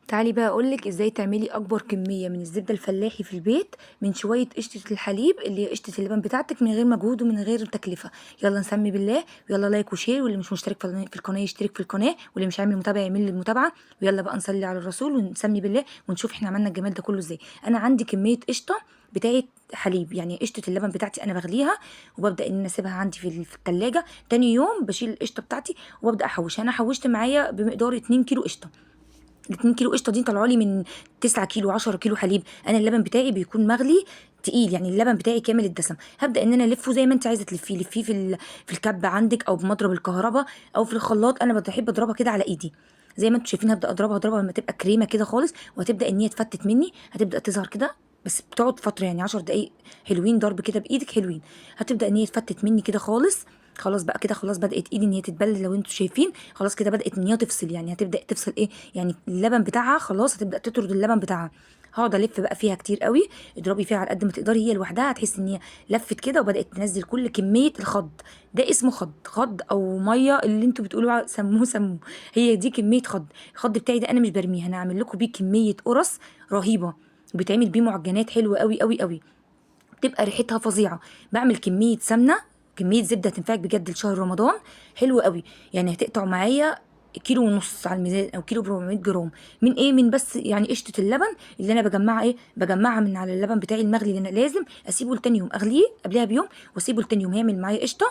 تعالي بقى اقولك ازاي تعملي اكبر كميه من الزبده الفلاحي في البيت من شويه قشطه الحليب اللي هي قشطه اللبن بتاعتك من غير مجهود ومن غير تكلفه. يلا نسمي بالله، ويلا لايك وشير، واللي مش مشترك في القناه يشترك في القناه، واللي مش عامل متابعه يعمل لي المتابعه. ويلا بقى نصلي على الرسول ونسمي بالله ونشوف احنا عملنا الجمال ده كله ازاي. انا عندي كميه قشطه بتاعت حليب، يعني قشطه اللبن بتاعتي انا بغليها وببدا ان انا اسيبها عندي في الثلاجه. تاني يوم بشيل القشطه بتاعتي وببدا احوشها. انا حوشت معايا بمقدار 2 كيلو قشطه. ال2 كيلو قشطه دي طلعوا لي من 9 كيلو 10 كيلو حليب. انا اللبن بتاعي بيكون مغلي تقيل، يعني اللبن بتاعي كامل الدسم. هبدا ان انا الفه زي ما انت عايزه تلفيه، لفيه في الكبه عندك او بمضرب الكهرباء او في الخلاط. انا بحب اضربها كده على ايدي زي ما انتم شايفين. هبدا اضربها لما تبقى كريمه كده خالص، وهتبدا ان هي تفتت مني، هتبدا تظهر كده. بس بتقعد فتره يعني 10 دقايق حلوين، ضرب كده بايدك حلوين. هتبدا ان هي تفتت مني كده خالص. خلاص بقى كده، خلاص بدات ايدي ان هي تتبل لو انتوا شايفين. خلاص كده بدات ان هي تفصل، يعني هتبدا تفصل ايه، يعني اللبن بتاعها خلاص هتبدا تطرد اللبن بتاعها. هقعد الف بقى فيها كتير قوي. اضربي فيها على قد ما تقدري، هي لوحدها هتحس ان هي لفت كده وبدات تنزل كل كميه الخض. ده اسمه خض او ميه اللي انتوا بتقولوا سموه. هي دي كميه خض. الخض بتاعي ده انا مش برميه، انا هعمل لكم بيه كميه قرص رهيبه. وبيتعمل بيه معجنات حلوه قوي قوي قوي، بتبقى ريحتها فظيعه. بعمل كميه سمنه، كميه زبده تنفعك بجد لشهر رمضان. حلو قوي. يعني هتقطع معايا كيلو ونص على الميزان او كيلو ب 400 جرام. من ايه؟ من بس يعني قشطه اللبن اللي انا بجمعها، ايه بجمعها من على اللبن بتاعي المغلي اللي انا لازم اسيبه لتاني يوم، اغليه قبلها بيوم واسيبه لتاني يوم هيعمل معايا قشطه.